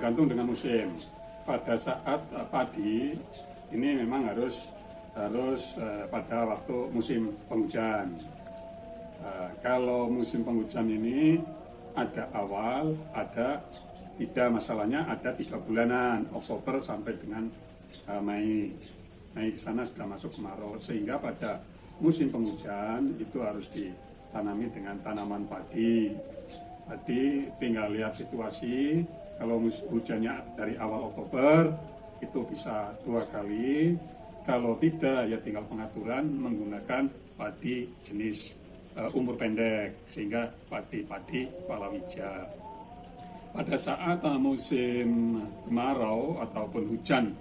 tergantung dengan musim. Pada saat padi ini memang harus pada waktu musim penghujan. Kalau musim penghujan ini ada awal, ada tidak, masalahnya ada 3 bulanan, Oktober sampai dengan Mei. Mei ke sana sudah masuk kemarau, sehingga pada musim penghujan itu harus ditanami dengan tanaman padi. Padi tinggal lihat situasi, kalau hujannya dari awal Oktober itu bisa 2 kali, kalau tidak ya tinggal pengaturan menggunakan padi jenis umur pendek, sehingga padi-padi palawija. Pada saat musim kemarau ataupun hujan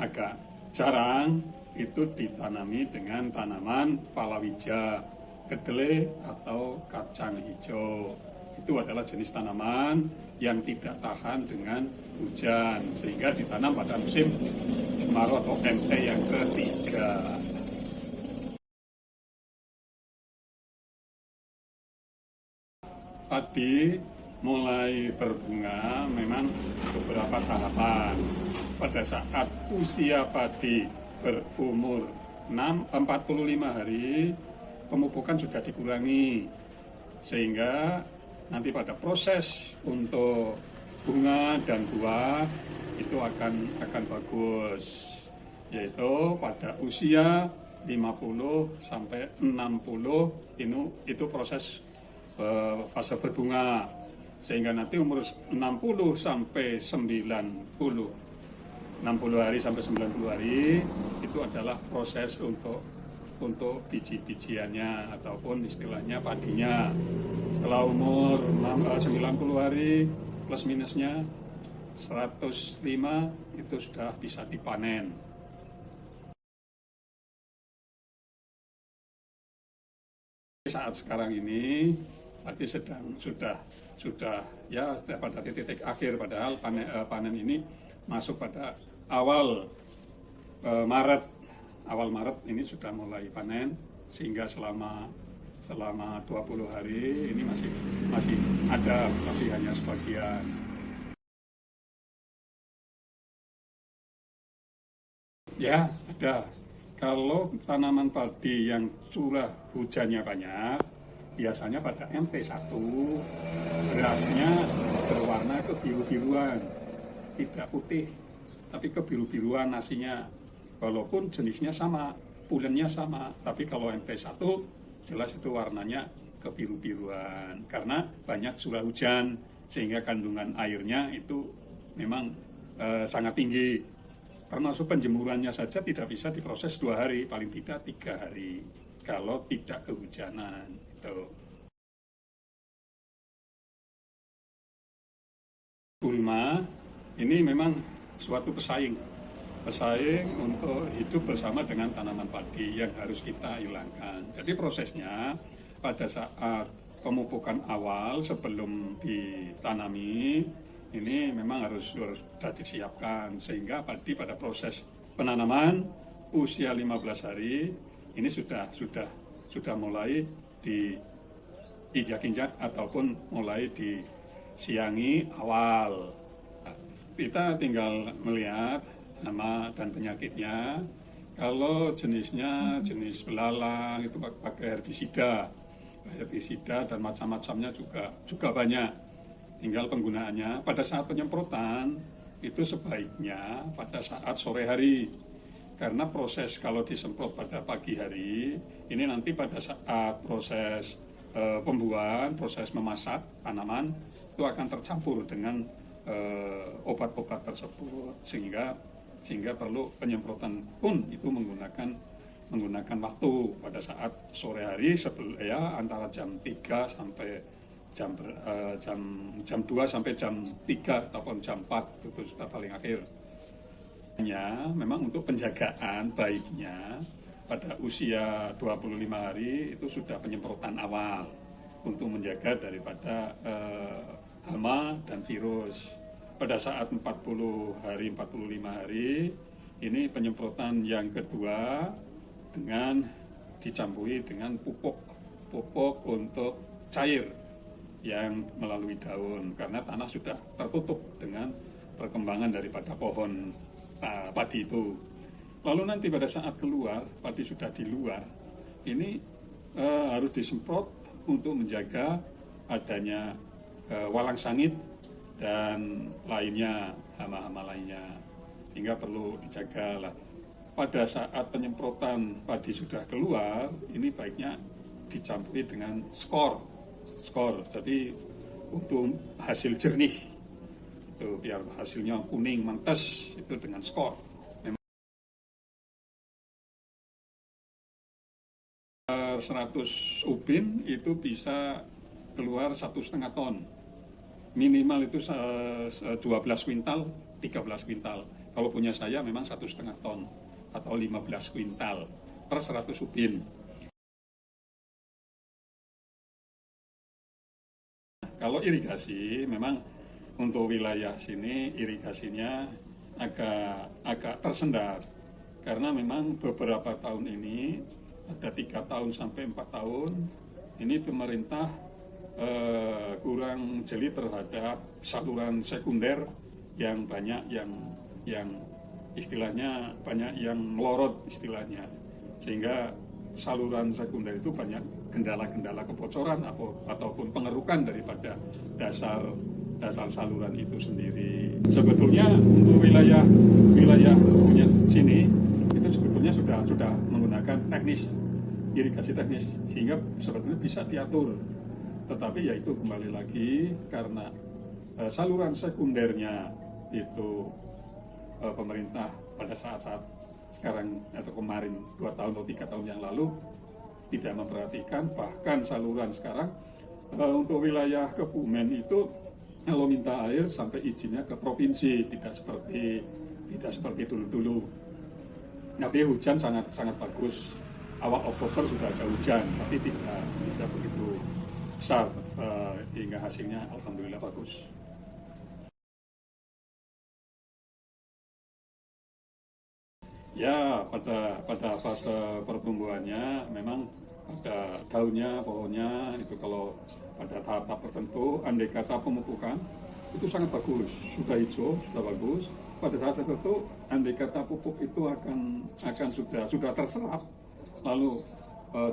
agak jarang, itu ditanami dengan tanaman palawija, kedelai atau kacang hijau. Itu adalah jenis tanaman yang tidak tahan dengan hujan, sehingga ditanam pada musim kemarau atau MT yang ketiga. Padi mulai berbunga memang beberapa tahapan. Pada saat usia padi berumur 45 hari, pemupukan sudah dikurangi, sehingga nanti pada proses untuk bunga dan buah itu akan bagus, yaitu pada usia 50 sampai 60 itu proses fase berbunga, sehingga nanti umur 60 sampai 60 hari sampai 90 hari itu adalah proses untuk biji-bijiannya ataupun istilahnya padinya. Setelah umur 90 hari plus minusnya 105 itu sudah bisa dipanen. Saat sekarang ini padi sudah ya pada titik akhir, padahal panen ini masuk pada awal Maret ini sudah mulai panen, sehingga selama 20 hari ini masih hanya sebagian. Ya, ada. Kalau tanaman padi yang curah hujannya banyak, biasanya pada MT1 berasnya berwarna kebiru-biruan, tidak putih, tapi kebiru-biruan nasinya. Walaupun jenisnya sama, pulennya sama, tapi kalau MT1 jelas itu warnanya kebiru-biruan karena banyak curah hujan, sehingga kandungan airnya itu memang sangat tinggi. Termasuk penjemurannya saja tidak bisa diproses 2 hari, paling tidak 3 hari kalau tidak kehujanan. Gulma ini memang suatu pesaing untuk hidup bersama dengan tanaman padi yang harus kita hilangkan. Jadi prosesnya pada saat pemupukan awal sebelum ditanami ini memang harus sudah disiapkan, sehingga padi pada proses penanaman usia 15 hari ini sudah mulai diinjak-injak ataupun mulai disiangi awal. Kita tinggal melihat nama dan penyakitnya. Kalau jenisnya jenis belalang itu pakai herbisida dan macam-macamnya juga banyak. Tinggal penggunaannya pada saat penyemprotan itu sebaiknya pada saat sore hari, karena proses kalau disemprot pada pagi hari ini nanti pada saat proses pembuahan, proses memasak tanaman itu akan tercampur dengan obat-obat tersebut, sehingga perlu penyemprotan pun itu menggunakan waktu pada saat sore hari antara jam 3 sampai jam 2 sampai jam 3 ataupun jam 4 itu sudah paling akhir. Memang untuk penjagaan baiknya pada usia 25 hari itu sudah penyemprotan awal untuk menjaga daripada hama dan virus. Pada saat 40 hari, 45 hari ini penyemprotan yang kedua dengan dicampuri dengan pupuk untuk cair yang melalui daun, karena tanah sudah tertutup dengan perkembangan daripada pohon padi itu. Lalu nanti pada saat keluar, padi sudah di luar, ini harus disemprot untuk menjaga adanya walang sangit dan lainnya, hama-hama lainnya, sehingga perlu dijaga lah. Pada saat penyemprotan padi sudah keluar, ini baiknya dicampuri dengan skor, jadi untuk hasil jernih itu biar hasilnya kuning mantes itu dengan skor. 100 ubin itu bisa keluar 1,5 ton, minimal itu 12 kuintal, 13 kuintal. Kalau punya saya memang 1,5 ton atau 15 kuintal per 100 ubin. Kalau irigasi memang untuk wilayah sini irigasinya agak tersendat karena memang beberapa tahun ini ada 3 tahun sampai 4 tahun ini pemerintah kurang jeli terhadap saluran sekunder yang banyak yang istilahnya banyak yang melorot istilahnya, sehingga saluran sekunder itu banyak kendala-kendala kebocoran ataupun pengerukan daripada dasar saluran itu sendiri. Sebetulnya untuk wilayah punya sini itu sebetulnya sudah menggunakan irigasi teknis sehingga sebetulnya bisa diatur. Tetapi ya itu kembali lagi karena saluran sekundernya itu pemerintah pada saat-saat sekarang atau kemarin 2 tahun atau 3 tahun yang lalu tidak memperhatikan, bahkan saluran sekarang untuk wilayah Kebumen itu kalau minta air sampai izinnya ke provinsi, tidak seperti dulu-dulu. Tapi hujan sangat bagus. Awal Oktober sudah ada hujan, tapi tidak begitu besar hingga hasilnya alhamdulillah bagus. Ya, pada fase pertumbuhannya memang pada daunnya, pohonnya itu kalau pada tahap tertentu, andai kata pemupukan itu sangat bagus, sudah hijau, sudah bagus. Pada saat tertentu, andai kata pupuk itu akan sudah terserap, lalu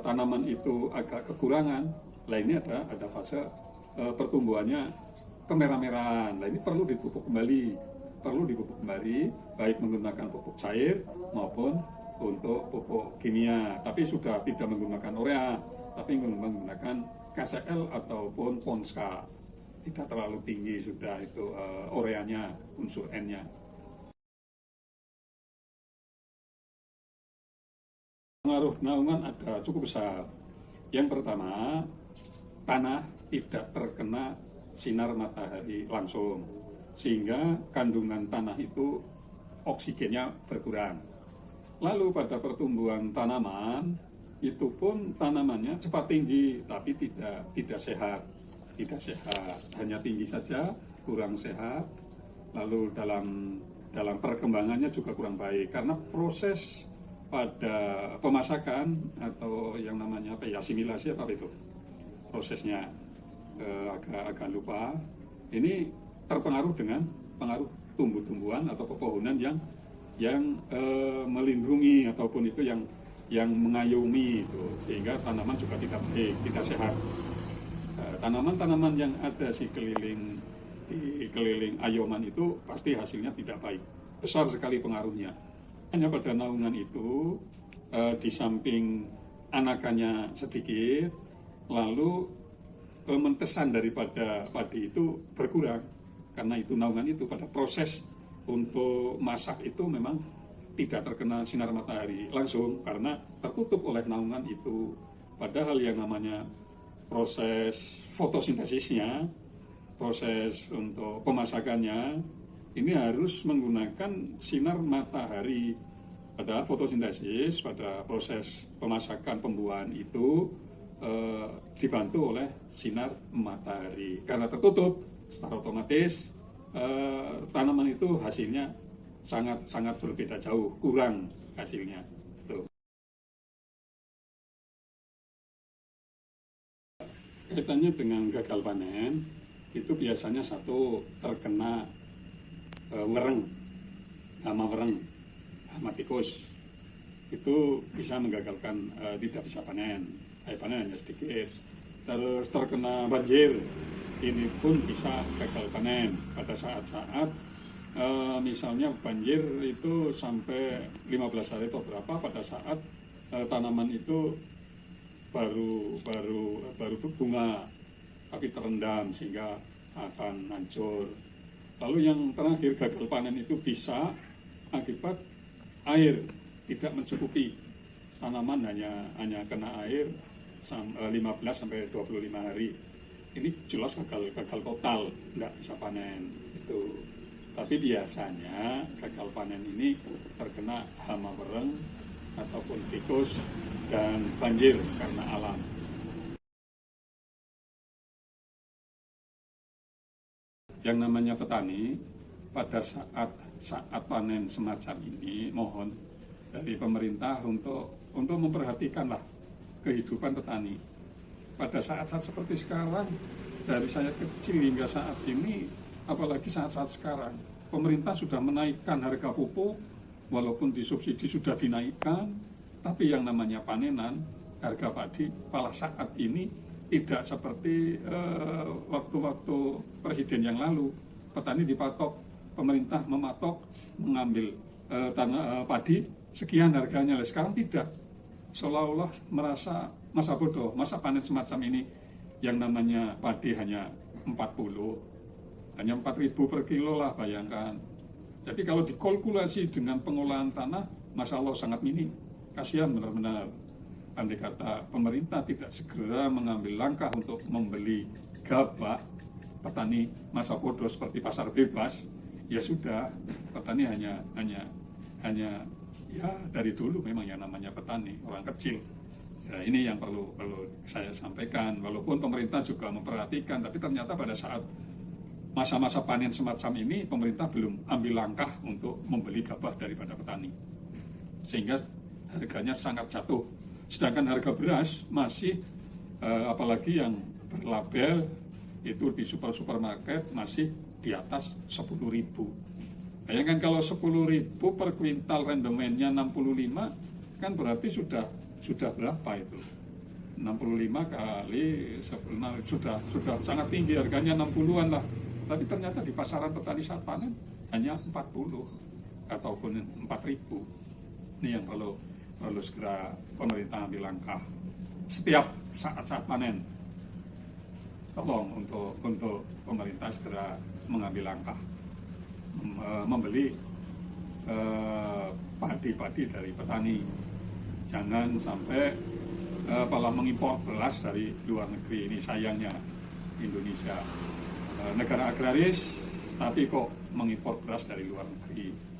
tanaman itu agak kekurangan. Lah ini ada fase pertumbuhannya kemerah-merahan. Lah ini perlu dipupuk kembali, baik menggunakan pupuk cair maupun untuk pupuk kimia, tapi sudah tidak menggunakan urea, tapi menggunakan KCL ataupun Ponska. Tidak terlalu tinggi sudah itu ureanya, unsur N-nya. Pengaruh naungan ada cukup besar. Yang pertama, tanah tidak terkena sinar matahari langsung, sehingga kandungan tanah itu oksigennya berkurang. Lalu pada pertumbuhan tanaman itu pun tanamannya cepat tinggi tapi tidak sehat, hanya tinggi saja, kurang sehat. Lalu dalam perkembangannya juga kurang baik karena proses pada pemasakan atau yang namanya asimilasi itu prosesnya agak lupa. Ini terpengaruh dengan pengaruh tumbuh-tumbuhan atau pepohonan yang melindungi ataupun itu yang mengayomi itu, sehingga tanaman juga tidak baik, tidak sehat. Tanaman-tanaman yang ada di keliling ayoman itu pasti hasilnya tidak baik, besar sekali pengaruhnya. Hanya pada naungan itu di samping anakannya sedikit, lalu kementesan daripada padi itu berkurang. Karena itu naungan itu pada proses untuk masak itu memang tidak terkena sinar matahari langsung karena tertutup oleh naungan itu. Padahal yang namanya proses fotosintesisnya, proses untuk pemasakannya ini harus menggunakan sinar matahari. Pada fotosintesis, pada proses pemasakan pembuahan itu dibantu oleh sinar matahari. Karena tertutup, secara otomatis tanaman itu hasilnya sangat berbeda jauh, kurang hasilnya. Tuh. Kaitannya dengan gagal panen itu biasanya satu terkena wereng, hama tikus, itu bisa menggagalkan tidak bisa panen hanya sedikit. Terus terkena banjir, ini pun bisa gagal panen pada saat-saat misalnya banjir itu sampai 15 hari atau berapa, pada saat tanaman itu baru berbunga tapi terendam sehingga akan hancur. Lalu yang terakhir, gagal panen itu bisa akibat air tidak mencukupi, tanaman hanya kena air 15 sampai 25 hari. Ini jelas gagal total, tidak bisa panen itu. Tapi biasanya gagal panen ini terkena hama wereng ataupun tikus dan banjir karena alam. Yang namanya petani, pada saat panen semacam ini, mohon dari pemerintah untuk memperhatikanlah kehidupan petani. Pada saat-saat seperti sekarang, dari saya kecil hingga saat ini, apalagi saat-saat sekarang, pemerintah sudah menaikkan harga pupuk, walaupun disubsidi sudah dinaikkan, tapi yang namanya panenan, harga padi pada saat ini tidak seperti waktu-waktu presiden yang lalu. Petani dipatok, pemerintah mematok, mengambil padi sekian harganya. Sekarang tidak, seolah-olah merasa masa bodoh, masa panen semacam ini yang namanya padi hanya 4.000 per kilo lah, bayangkan. Jadi kalau dikalkulasi dengan pengolahan tanah, Masya Allah sangat minim. Kasihan benar-benar. Andai kata pemerintah tidak segera mengambil langkah untuk membeli gabah, petani masa bodoh seperti pasar bebas, ya sudah, petani hanya ya dari dulu memang yang namanya petani orang kecil. Ya, ini yang perlu saya sampaikan. Walaupun pemerintah juga memperhatikan, tapi ternyata pada saat masa-masa panen semacam ini, pemerintah belum ambil langkah untuk membeli gabah daripada petani, sehingga harganya sangat jatuh. Sedangkan harga beras masih, apalagi yang berlabel itu di supermarket masih di atas 10.000. Bayangkan kalau 10.000 per kuintal, rendemennya 65, kan berarti sudah berapa itu? 65 kali 10, sudah sangat tinggi, harganya 60-an lah. Tapi ternyata di pasaran petani saat panen hanya 40 ataupun 4.000. Ini yang perlu segera pemerintah ambil langkah setiap saat panen. Tolong untuk pemerintah segera mengambil langkah membeli padi-padi dari petani. Jangan sampai malah mengimpor beras dari luar negeri. Ini sayangnya Indonesia, negara agraris tapi kok mengimpor beras dari luar negeri.